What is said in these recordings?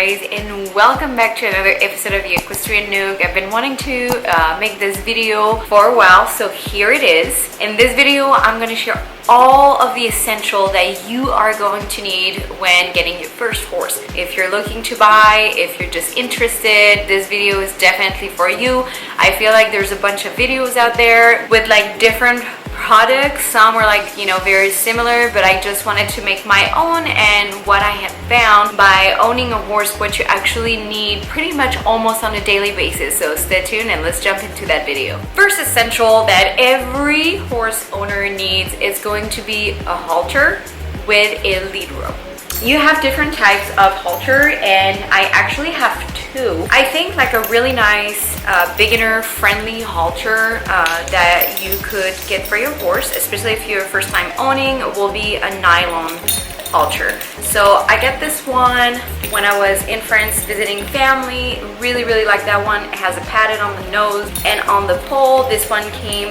guys, and welcome back to another episode of the Equestrian Nook. I've been wanting to make this video for a while, so here it is. In this video, I'm going to share all of the essential that you are going to need when getting your first horse. If you're looking to buy, if you're just interested, this video is definitely for you. I feel like there's a bunch of videos out there with like different products. Some were like, you know, very similar, but I just wanted to make my own. And what I have found by owning a horse, what you actually need pretty much almost on a daily basis. So stay tuned and let's jump into that video. First essential that every horse owner needs is going to be a halter with a lead rope. You have different types of halter, and I actually have two. I think like a really nice beginner friendly halter that you could get for your horse, especially if you're first time owning, will be a nylon halter. So I got this one when I was in France visiting family. Really like that one. It has a padded on the nose and on the pole. This one came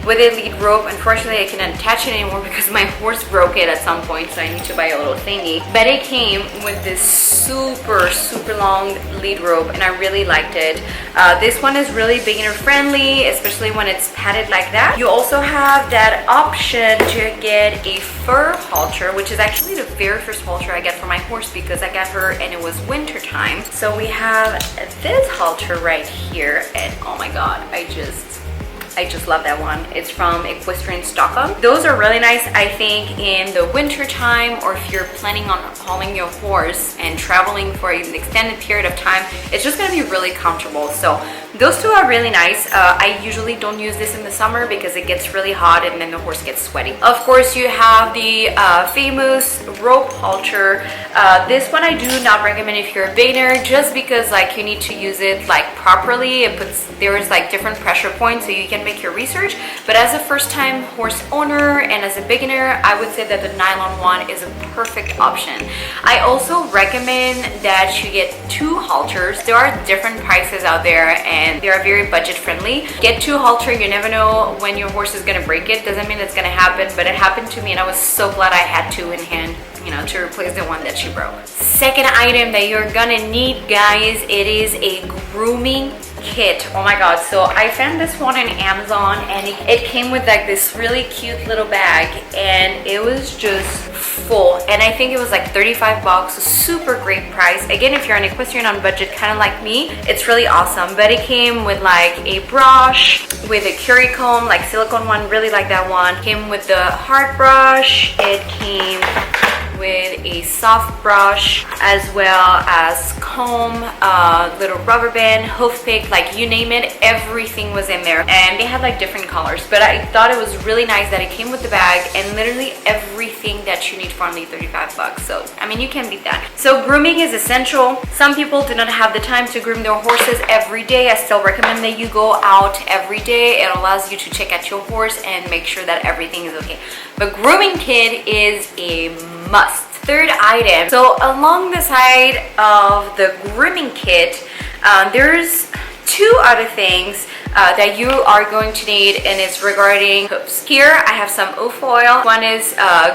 with a lead rope. Unfortunately, I cannot attach it anymore because my horse broke it at some point, so I need to buy a little thingy. But it came with this super long lead rope, and I really liked it. This one is really beginner friendly, especially when it's padded like that. You also have that option to get a fur halter, which is actually the very first halter I got for my horse because I got her and it was winter time. So we have this halter right here, and oh my god, I just love that one. It's from Equestrian Stockholm. Those are really nice, I think, in the winter time, or if you're planning on hauling your horse and traveling for an extended period of time. It's just gonna be really comfortable. So those two are really nice. I usually don't use this in the summer because it gets really hot and then the horse gets sweaty. Of course, you have the famous rope halter. This one I do not recommend if you're a beginner, just because like you need to use it like properly. There is like different pressure points, so you can make your research. But as a first time horse owner and as a beginner, I would say that the nylon one is a perfect option. I also recommend that you get two halters. There are different prices out there and they are very budget friendly. Get two halter. You never know when your horse is gonna break it. Doesn't mean it's gonna happen, but it happened to me and I was so glad I had two in hand, you know, to replace the one that she broke. Second item that you're gonna need, guys, it is a grooming kit. Oh my god, so I found this one on Amazon, and it came with like this really cute little bag, and it was just full, and I think it was like 35 bucks. Super great price. Again, if you're an equestrian on budget kind of like me, it's really awesome. But it came with like a brush, with a curry comb, like silicone one, really like that one. Came with the hard brush. It came with a soft brush, as well as comb, little rubber band, hoof pick, like you name it, everything was in there. And they had like different colors, but I thought it was really nice that it came with the bag and literally everything that you need for only 35 bucks. So I mean, you can beat that. So grooming is essential. Some people do not have the time to groom their horses every day. I still recommend that you go out every day. It allows you to check out your horse and make sure that everything is okay. But grooming kit is a must. Third item, so along the side of the grooming kit, there's two other things that you are going to need, and it's regarding hooves. Here I have some hoof oil. One is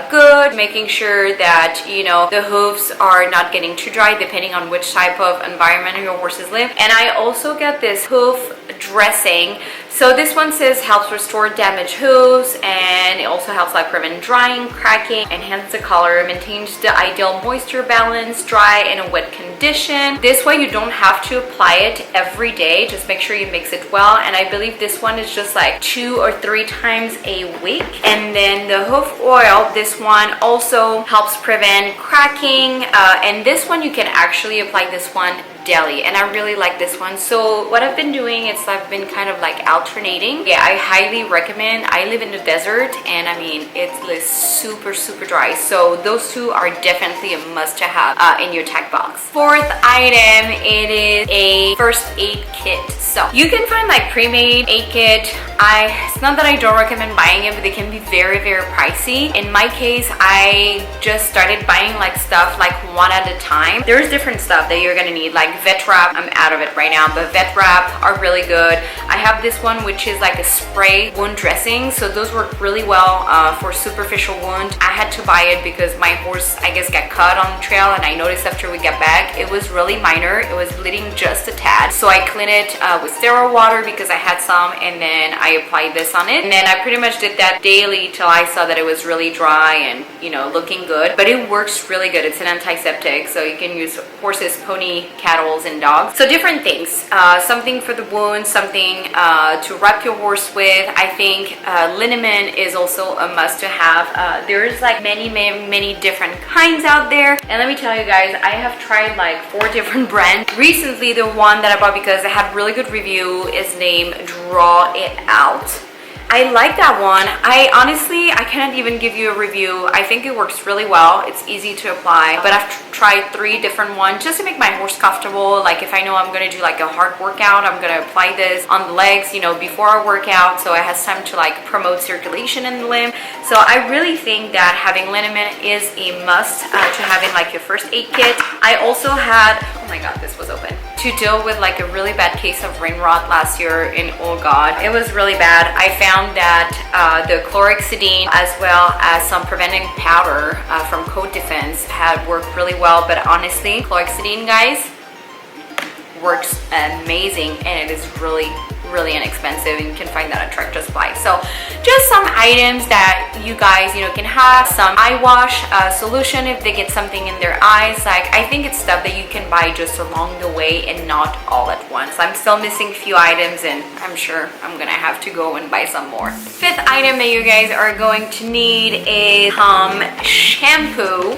good, making sure that, you know, the hooves are not getting too dry depending on which type of environment your horses live. And I also got this hoof dressing. So this one says helps restore damaged hooves, and it also helps like prevent drying, cracking, enhance the color, maintains the ideal moisture balance, dry in a wet condition. This way you don't have to apply it every day. Just make sure you mix it well. And I believe this one is just like 2 or 3 times a week. And then the hoof oil, this one also helps prevent cracking. And this one you can actually apply this one daily, and I really like this one. So what I've been doing is I've been kind of like alternating. Yeah, I highly recommend. I live in the desert, and I mean it's super dry, so those two are definitely a must to have in your tack box. Fourth item, it is a first aid kit. So you can find like pre-made aid kit. It's not that I don't recommend buying it, but they can be very pricey. In my case, I just started buying like stuff like one at a time. There's different stuff that you're gonna need, like vet wrap, I'm out of it right now, but vet wrap are really good. I have this one which is like a spray wound dressing, so those work really well for superficial wound. I had to buy it because my horse, I guess, got cut on the trail, and I noticed after we got back it was really minor. It was bleeding just a tad, so I cleaned it with sterile water because I had some, and then I applied this on it, and then I pretty much did that daily till I saw that it was really dry and, you know, looking good. But it works really good. It's an antiseptic, so you can use horses, pony, cattle, and dogs. So different things, something for the wound, something to wrap your horse with. I think liniment is also a must to have. There's like many different kinds out there, and let me tell you guys, I have tried like 4 different brands. Recently, the one that I bought because I had really good review is named Draw It Out. I like that one. I honestly cannot even give you a review. I think it works really well. It's easy to apply, but I've tried 3 different ones just to make my horse comfortable. Like if I know I'm gonna do like a hard workout, I'm gonna apply this on the legs, you know, before I work out, so it has time to like promote circulation in the limb. So I really think that having liniment is a must to have in like your first aid kit. I also had, oh my god, this was open, to deal with like a really bad case of ring rot last year, and oh god, it was really bad. I found that the chlorhexidine as well as some preventing powder from Coat Defense had worked really well, but honestly, chlorhexidine, guys, works amazing, and it is really inexpensive, and you can find that at Tractor Supply. So just some items that you guys, you know, can have. Some eye wash solution if they get something in their eyes. Like I think it's stuff that you can buy just along the way and not all at once. I'm still missing a few items, and I'm sure I'm gonna have to go and buy some more. 5th item that you guys are going to need is shampoo,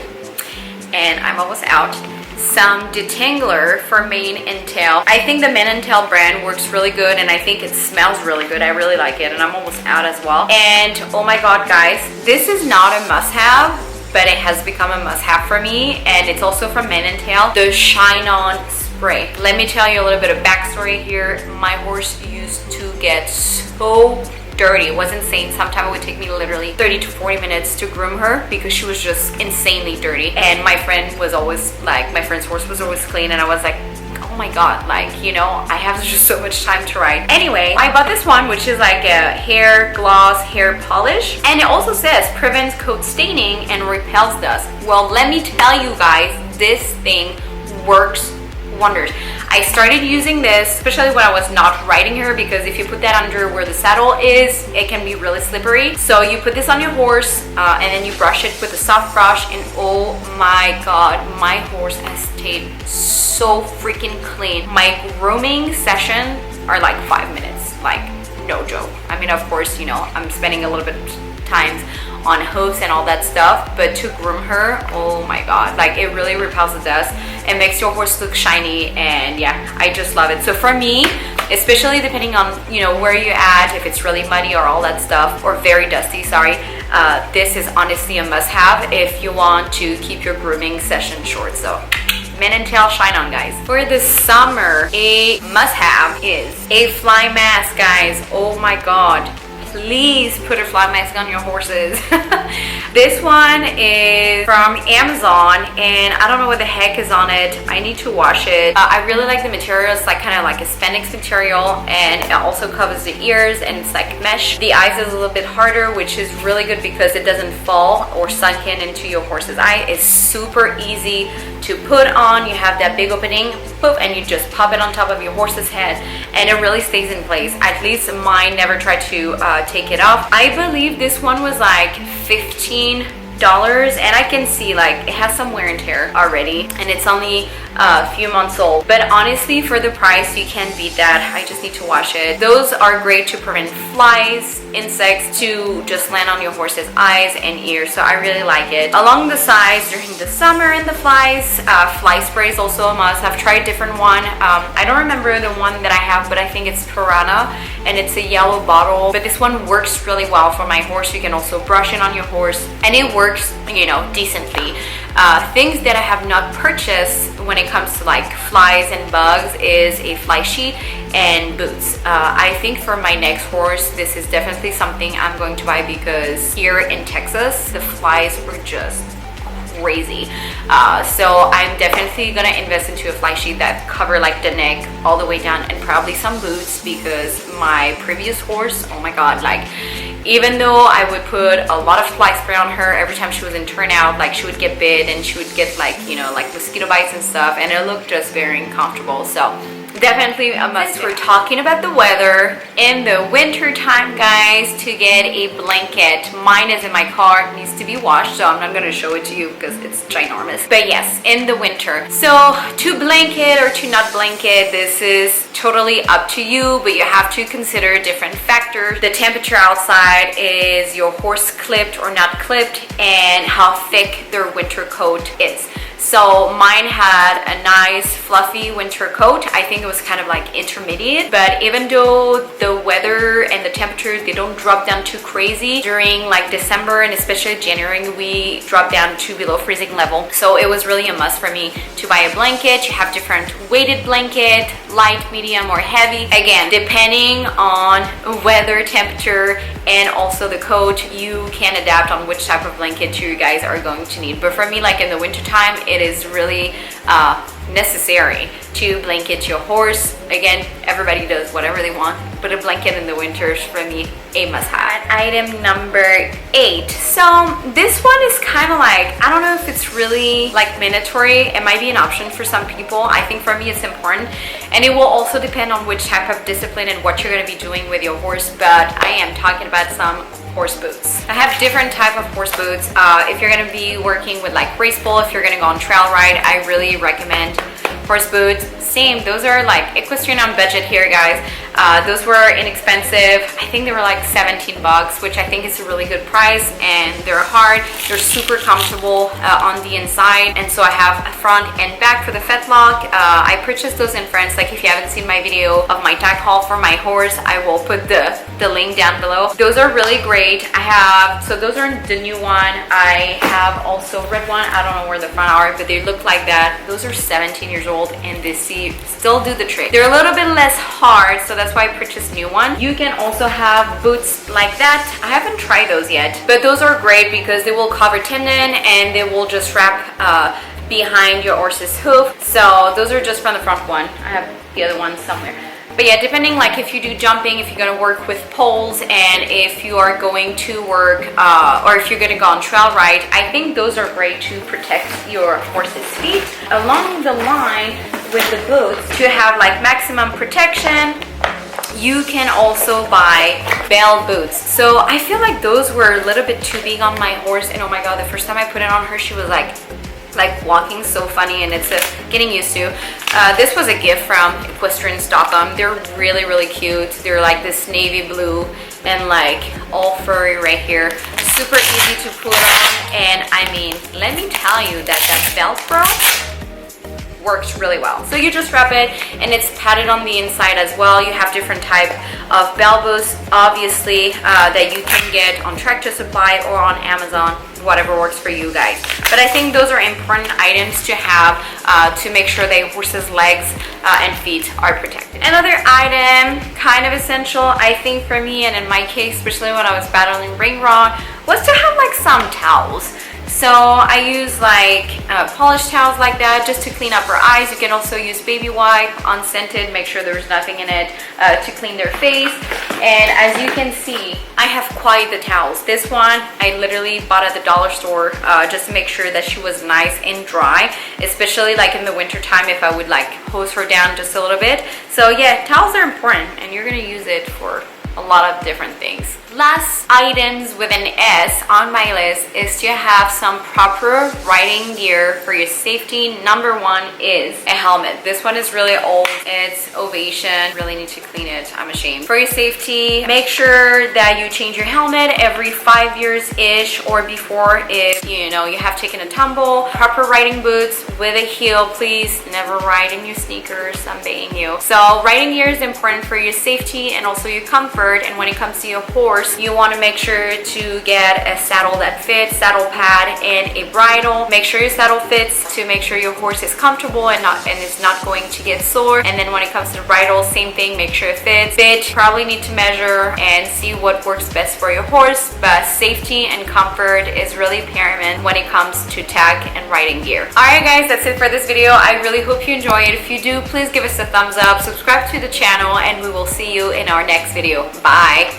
and I'm almost out. Some detangler for mane and tail. I think the mane and tail brand works really good, and I think it smells really good. I really like it, and I'm almost out as well. And oh my god, guys, this is not a must-have, but it has become a must-have for me, and it's also from mane and tail, the Shine On spray. Let me tell you a little bit of backstory here. My horse used to get so dirty. It was insane. Sometimes it would take me literally 30 to 40 minutes to groom her because she was just insanely dirty. And my friend was always like, my friend's horse was always clean, and I was like, oh my god, like, you know, I have just so much time to ride. Anyway, I bought this one, which is like a hair gloss, hair polish, and it also says prevents coat staining and repels dust. Well, let me tell you guys, this thing works wonders. I started using this, especially when I was not riding her, because if you put that under where the saddle is, it can be really slippery. So you put this on your horse and then you brush it with a soft brush, and oh my god, my horse has stayed so freaking clean. My grooming session are like 5 minutes, like no joke. I mean, of course, you know, I'm spending a little bit of time on hooves and all that stuff, but to groom her, oh my god, like it really repels the dust. It makes your horse look shiny, and yeah, I just love it. So for me, especially depending on, you know, where you're at, if it's really muddy or all that stuff, or very dusty, sorry, this is honestly a must-have if you want to keep your grooming session short. So mane and tail Shine On, guys. For the summer, a must-have is a fly mask, guys. Oh my god, please put a fly mask on your horses. This one is from Amazon, and I don't know what the heck is on it. I need to wash it. I really like the material. It's like kind of like a spandex material, and it also covers the ears, and it's like mesh. The eyes is a little bit harder, which is really good because it doesn't fall or sunk in into your horse's eye. It's super easy to put on. You have that big opening, poof, and you just pop it on top of your horse's head, and it really stays in place. At least mine never tried to take it off. I believe this one was like $15, and I can see like it has some wear and tear already, and it's only a few months old, but honestly for the price you can't beat that. I just need to wash it. Those are great to prevent flies, insects to just land on your horse's eyes and ears, so I really like it. Along the sides during the summer and the flies, fly spray is also a must. I've tried a different one. I don't remember the one that I have, but I think it's Piranha, and it's a yellow bottle, but this one works really well for my horse. You can also brush it on your horse, and it works, you know, decently. Things that I have not purchased when it comes to like flies and bugs is a fly sheet and boots. I think for my next horse, this is definitely something I'm going to buy because here in Texas, the flies are just crazy. So I'm definitely gonna invest into a fly sheet that cover like the neck all the way down, and probably some boots, because my previous horse, oh my god, like even though I would put a lot of fly spray on her every time she was in turnout, like she would get bit and she would get like, you know, like mosquito bites and stuff, and it looked just very uncomfortable. So definitely a must. We're talking about the weather in the winter time, guys, to get a blanket. Mine is in my car, it needs to be washed, so I'm not going to show it to you because it's ginormous. But yes, in the winter. So to blanket or to not blanket, this is totally up to you, but you have to consider different factors. The temperature outside, is your horse clipped or not clipped, and how thick their winter coat is. So mine had a nice fluffy winter coat. I think it was kind of like intermediate, but even though the weather and the temperatures, they don't drop down too crazy during like December and especially January, we dropped down to below freezing level. So it was really a must for me to buy a blanket. You have different weighted blanket, light, medium, or heavy. Again, depending on weather, temperature, and also the coat, you can adapt on which type of blanket you guys are going to need. But for me, like in the winter time, it is really necessary to blanket your horse. Again, everybody does whatever they want, but a blanket in the winter is for me a must-have. Item number 8. So this one is kind of like, I don't know if it's really like mandatory. It might be an option for some people. I think for me it's important, and it will also depend on which type of discipline and what you're going to be doing with your horse, but I am talking about some horse boots. I have different type of horse boots. If you're going to be working with like race bull, if you're going to go on trail ride, I really recommend horse boots. Same, those are like equestrian on budget here, guys. Those were inexpensive. I think they were like 17 bucks, which I think is a really good price, and they're hard. They're super comfortable on the inside, and so I have a front and back for the fetlock. I purchased those in France. Like if you haven't seen my video of my tack haul for my horse, I will put the link down below. Those are really great. I have, so those are the new one. I have also red one. I don't know where the front are, but they look like that. Those are 17 years old, and they still do the trick. They're a little bit less hard, so that's why I purchased new one. You can also have boots like that. I haven't tried those yet, but those are great because they will cover tendon and they will just wrap behind your horse's hoof. So those are just from the front one. I have the other one somewhere. But yeah, depending like if you do jumping, if you're going to work with poles, and if you are going to work or if you're going to go on trail ride, I think those are great to protect your horse's feet. Along the line with the boots, to have like maximum protection, you can also buy bell boots. So I feel like those were a little bit too big on my horse, and oh my god, the first time I put it on her, she was like walking so funny, and it's getting used to. This was a gift from Equestrian Stockholm. They're really, really cute. They're like this navy blue and like all furry right here. Super easy to put on, and I mean, let me tell you that Velcro works really well. So you just wrap it, and it's padded on the inside as well. You have different type of bell boots, obviously, that you can get on Tractor Supply or on Amazon, whatever works for you guys. But I think those are important items to have to make sure that your horse's legs and feet are protected. Another item, kind of essential, I think for me, and in my case, especially when I was battling ring rot, was to have like some towels. So I use like polished towels like that just to clean up her eyes. You can also use baby wipe, unscented, make sure there's nothing in it, to clean their face. And as you can see, I have quite the towels. This one I literally bought at the dollar store just to make sure that she was nice and dry, especially like in the winter time if I would like hose her down just a little bit. So yeah, towels are important, and you're gonna use it for a lot of different things. Last items with an S on my list is to have some proper riding gear for your safety. Number one is a helmet. This one is really old. It's Ovation. Really need to clean it. I'm ashamed. For your safety, make sure that you change your helmet every 5 years-ish or before if you know you have taken a tumble. Proper riding boots with a heel. Please never ride in your sneakers. I'm begging you. So riding gear is important for your safety and also your comfort. And when it comes to your horse, horse, you want to make sure to get a saddle that fits, saddle pad, and a bridle. Make sure your saddle fits to make sure your horse is comfortable and is not going to get sore. And then when it comes to the bridle, same thing, make sure it fits. Bit, probably need to measure and see what works best for your horse, but safety and comfort is really paramount when it comes to tack and riding gear. Alright guys, that's it for this video. I really hope you enjoy it. If you do, please give us a thumbs up, subscribe to the channel, and we will see you in our next video. Bye!